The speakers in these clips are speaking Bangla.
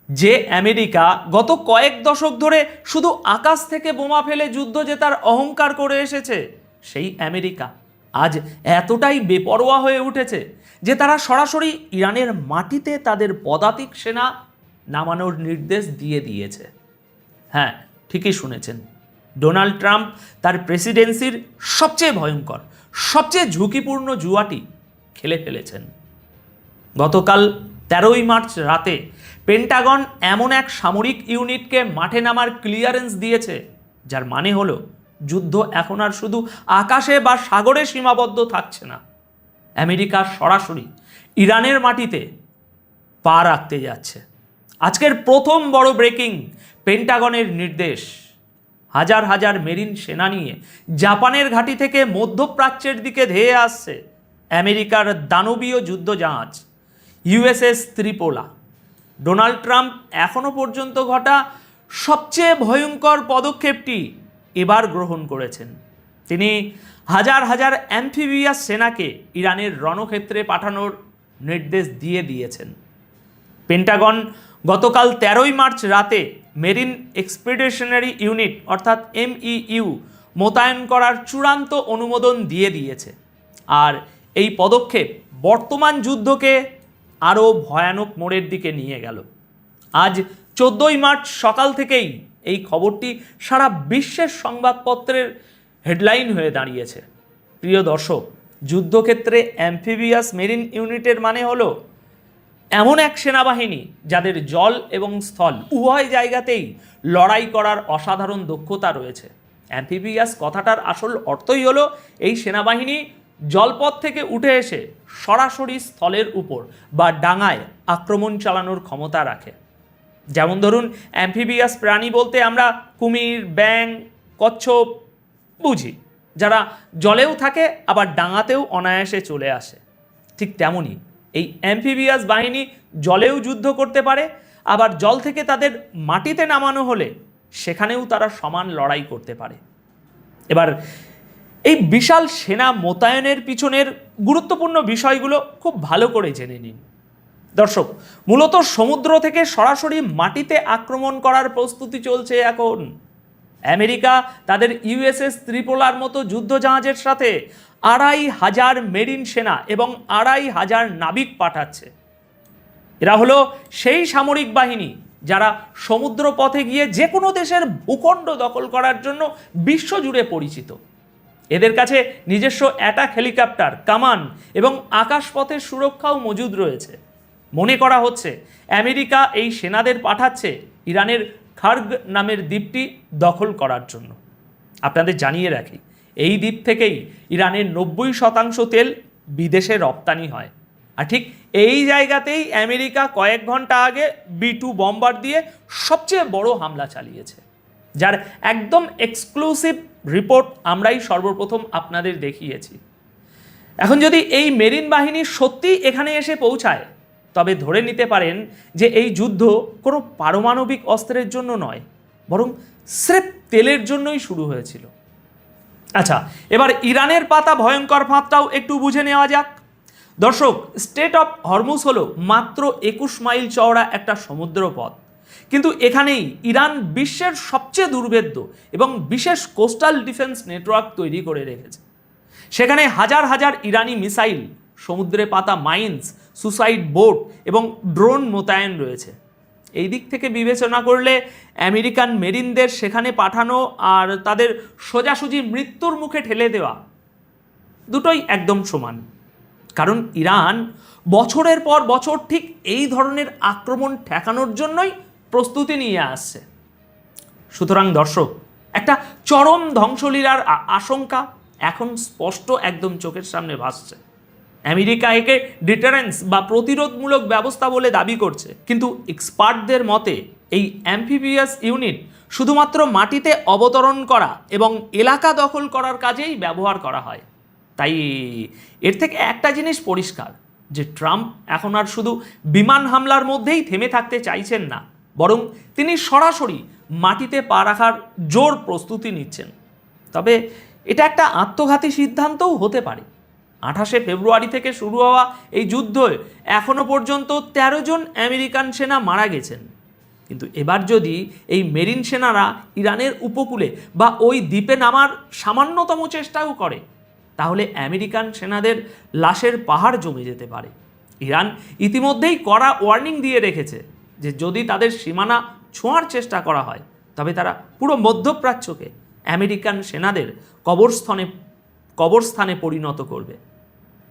যে আমেরিকা গত কয়েক দশক ধরে শুধু আকাশ থেকে বোমা ফেলে যুদ্ধ জেতার অহংকার করে এসেছে, সেই আমেরিকা আজ এতটাই বেপরোয়া হয়ে উঠেছে যে তারা সরাসরি ইরানের মাটিতে তাদের পদাতিক সেনা নামানোর নির্দেশ দিয়ে দিয়েছে। হ্যাঁ, ঠিকই শুনেছেন, ডোনাল্ড ট্রাম্প তার প্রেসিডেন্সির সবচেয়ে ভয়ঙ্কর, সবচেয়ে ঝুঁকিপূর্ণ জুয়াটি খেলে ফেলেছেন। গতকাল 13ই মার্চ রাতে পেন্টাগন এমন এক সামরিক ইউনিটকে মাঠে নামার ক্লিয়ারেন্স দিয়েছে, যার মানে হলো যুদ্ধ এখন আর শুধু আকাশে বা সাগরে সীমাবদ্ধ থাকছে না। আমেরিকা সরাসরি ইরানের মাটিতে পা রাখতে যাচ্ছে। আজকের প্রথম বড় ব্রেকিং, পেন্টাগনের নির্দেশ, হাজার হাজার মেরিন সেনা নিয়ে জাপানের ঘাঁটি থেকে মধ্যপ্রাচ্যের দিকে ধেয়ে আসছে আমেরিকার দানবীয় যুদ্ধজাহাজ ইউএসএস ত্রিপোলা। ডোনাল্ড ট্রাম্প এখনো পর্যন্ত ঘটা সবচেয়ে ভয়ঙ্কর পদক্ষেপটি এবার গ্রহণ করেছেন। তিনি হাজার হাজার অ্যাম্ফিবিয়াস সেনাকে ইরানের রণক্ষেত্রে পাঠানোর নির্দেশ দিয়ে দিয়েছেন। পেন্টাগন গতকাল 13ই মার্চ রাতে মেরিন এক্সপিডিশনারি ইউনিট অর্থাৎ MEU মোতায়েন করার চূড়ান্ত অনুমোদন দিয়ে দিয়েছে। আর এই পদক্ষেপ বর্তমান যুদ্ধকে আরও ভয়ানক মোড়ের দিকে নিয়ে গেল। আজ 14ই মার্চ সকাল থেকেই এই খবরটি সারা বিশ্বের সংবাদপত্রের হেডলাইন হয়ে দাঁড়িয়েছে। প্রিয় দর্শক, যুদ্ধক্ষেত্রে অ্যাম্ফিবিয়াস মেরিন ইউনিটের মানে হলো এমন এক সেনাবাহিনী যাদের জল এবং স্থল উভয় জায়গাতেই লড়াই করার অসাধারণ দক্ষতা রয়েছে। অ্যাম্ফিবিয়াস কথাটার আসল অর্থই হলো এই সেনাবাহিনী জলপথ থেকে উঠে এসে সরাসরি স্থলের উপর বা ডাঙায় আক্রমণ চালানোর ক্ষমতা রাখে। যেমন ধরুন, অ্যাম্ফিবিয়াস প্রাণী বলতে আমরা কুমির, ব্যাং, কচ্ছপ বুঝি, যারা জলেও থাকে আবার ডাঙাতেও অনায়াসে চলে আসে। ঠিক তেমনই এই অ্যাম্ফিবিয়াস বাহিনী জলেও যুদ্ধ করতে পারে, আবার জল থেকে তাদের মাটিতে নামানো হলে সেখানেও তারা সমান লড়াই করতে পারে। এবার এই বিশাল সেনা মোতায়েনের পিছনের গুরুত্বপূর্ণ বিষয়গুলো খুব ভালো করে জেনে নিন। দর্শক, মূলত সমুদ্র থেকে সরাসরি মাটিতে আক্রমণ করার প্রস্তুতি চলছে এখন। আমেরিকা তাদের ইউএসএস ত্রিপোলার মতো যুদ্ধজাহাজের সাথে 2500 মেরিন সেনা এবং 2500 নাবিক পাঠাচ্ছে। এরা হলো সেই সামরিক বাহিনী যারা সমুদ্র পথে গিয়ে যে কোনো দেশের ভূখণ্ড দখল করার জন্য বিশ্বজুড়ে পরিচিত। এদের কাছে নিজস্ব অ্যাটাক হেলিকপ্টার, কামান এবং আকাশপথের সুরক্ষাও মজুদ রয়েছে। মনে করা হচ্ছে আমেরিকা এই সেনাদের পাঠাচ্ছে ইরানের খার্গ নামের দ্বীপটি দখল করার জন্য। আপনাদের জানিয়ে রাখি, এই দ্বীপ থেকেই ইরানের 90% তেল বিদেশে রপ্তানি হয়। আর ঠিক এই জায়গাতেই আমেরিকা কয়েক ঘন্টা আগে B-2 বম্বার দিয়ে সবচেয়ে বড় হামলা চালিয়েছে, যার একদম এক্সক্লুসিভ রিপোর্ট আমরাই সর্বপ্রথম আপনাদের দেখিয়েছি। এখন যদি এই মেরিন বাহিনী সত্যিই এখানে এসে পৌঁছায়, তবে ধরে নিতে পারেন যে এই যুদ্ধ কোনো পারমাণবিক অস্ত্রের জন্য নয়, বরং স্রেফ তেলের জন্যই শুরু হয়েছিল। আচ্ছা, এবার ইরানের পাতা ভয়ঙ্কর ফাঁদটাও একটু বুঝে নেওয়া যাক। দর্শক, স্ট্রেট অফ হরমুজ হলো মাত্র 21 মাইল চওড়া একটা সমুদ্রপথ, কিন্তু এখানেই ইরান বিশ্বের সবচেয়ে দুর্ভেদ্য এবং বিশেষ কোস্টাল ডিফেন্স নেটওয়ার্ক তৈরি করে রেখেছে। সেখানে হাজার হাজার ইরানি মিসাইল, সমুদ্রে পাতা মাইন্স, সুসাইড বোট এবং ড্রোন মোতায়েন রয়েছে। এই দিক থেকে বিবেচনা করলে আমেরিকান মেরিনদের সেখানে পাঠানো আর তাদের সোজাসুজি মৃত্যুর মুখে ঠেলে দেওয়া দুটোই একদম সমান। কারণ ইরান বছরের পর বছর ঠিক এই ধরনের আক্রমণ ঠেকানোর জন্যই প্রস্তুতি নিয়ে আসছে। সুতরাং দর্শক, একটা চরম ধ্বংসলীলার আশঙ্কা এখন স্পষ্ট একদম চোখের সামনে ভাসছে। আমেরিকা একে ডিটারেন্স বা প্রতিরোধমূলক ব্যবস্থা বলে দাবি করছে, কিন্তু এক্সপার্টদের মতে এই অ্যাম্ফিবিয়াস ইউনিট শুধুমাত্র মাটিতে অবতরণ করা এবং এলাকা দখল করার কাজেই ব্যবহার করা হয়। তাই এর থেকে একটা জিনিস পরিষ্কার, যে ট্রাম্প এখন আর শুধু বিমান হামলার মধ্যেই থেমে থাকতে চাইছেন না, বরং তিনি সরাসরি মাটিতে পা রাখার জোর প্রস্তুতি নিচ্ছেন। তবে এটা একটা আত্মঘাতী সিদ্ধান্তও হতে পারে। 28শে ফেব্রুয়ারি থেকে শুরু হওয়া এই যুদ্ধে এখনো পর্যন্ত 13 জন আমেরিকান সেনা মারা গেছেন। কিন্তু এবার যদি এই মেরিন সেনারা ইরানের উপকূলে বা ওই দ্বীপে নামার সামান্যতম চেষ্টাও করে, তাহলে আমেরিকান সেনাদের লাশের পাহাড় জমে যেতে পারে। ইরান ইতিমধ্যেই কড়া ওয়ার্নিং দিয়ে রেখেছে যে যদি তাদের সীমানা ছোঁয়ার চেষ্টা করা হয়, তবে তারা পুরো মধ্যপ্রাচ্যকে আমেরিকান সেনাদের কবরস্থানে পরিণত করবে।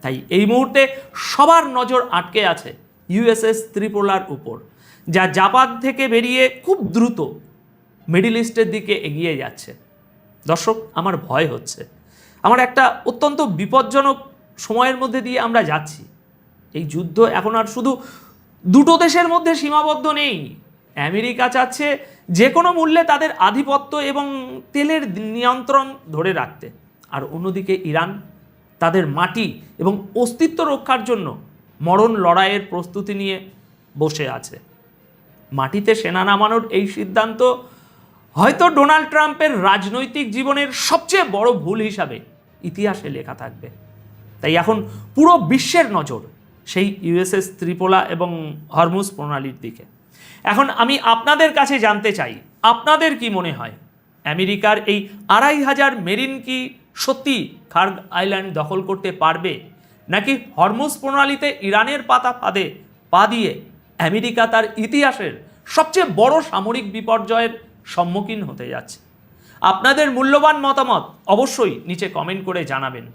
তাই এই মুহূর্তে সবার নজর আটকে আছে ইউএসএস ত্রিপোলার উপর, যা জাপান থেকে বেরিয়ে খুব দ্রুত মিডল ইস্টের দিকে এগিয়ে যাচ্ছে। দর্শক, আমার ভয় হচ্ছে, আমার একটা অত্যন্ত বিপজ্জনক সময়ের মধ্যে দিয়ে আমরা যাচ্ছি। এই যুদ্ধ এখন আর শুধু দুটো দেশের মধ্যে সীমাবদ্ধ নেই। আমেরিকা চাচ্ছে যে কোনো মূল্যে তাদের আধিপত্য এবং তেলের নিয়ন্ত্রণ ধরে রাখতে, আর অন্যদিকে ইরান তাদের মাটি এবং অস্তিত্ব রক্ষার জন্য মরণ লড়াইয়ের প্রস্তুতি নিয়ে বসে আছে। মাটিতে সেনা নামানোর এই সিদ্ধান্ত হয়তো ডোনাল্ড ট্রাম্পের রাজনৈতিক জীবনের সবচেয়ে বড় ভুল হিসাবে ইতিহাসে লেখা থাকবে। তাই এখন পুরো বিশ্বের নজর সেই ইউএসএস ত্রিপোলা এবং হরমুজ প্রণালীর দিকে। এখন আমি আপনাদের কাছে জানতে চাই, আপনাদের কি মনে হয়, আমেরিকার এই 2500 মেরিন কি সত্যি খার্গ আইল্যান্ড দখল করতে পারবে, নাকি হরমুজ প্রণালীতে ইরানের পাতা ফাঁদে পা দিয়ে আমেরিকা তার ইতিহাসের সবচেয়ে বড় সামরিক বিপর্যয়ের সম্মুখীন হতে যাচ্ছে? আপনাদের মূল্যবান মতামত অবশ্যই নিচে কমেন্ট করে জানাবেন।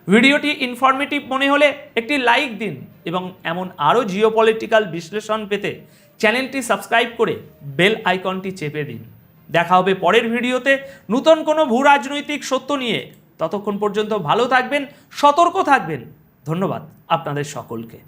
ভিডিওটি ইনফরমেটিভ মনে হলে একটি লাইক দিন এবং এমন আরও জিওপলিটিক্যাল বিশ্লেষণ পেতে চ্যানেলটি সাবস্ক্রাইব করে বেল আইকনটি চেপে দিন। দেখা হবে পরের ভিডিওতে নতুন কোনো ভূ রাজনৈতিক সত্য নিয়ে। ততক্ষণ পর্যন্ত ভালো থাকবেন, সতর্ক থাকবেন। ধন্যবাদ আপনাদের সকলকে।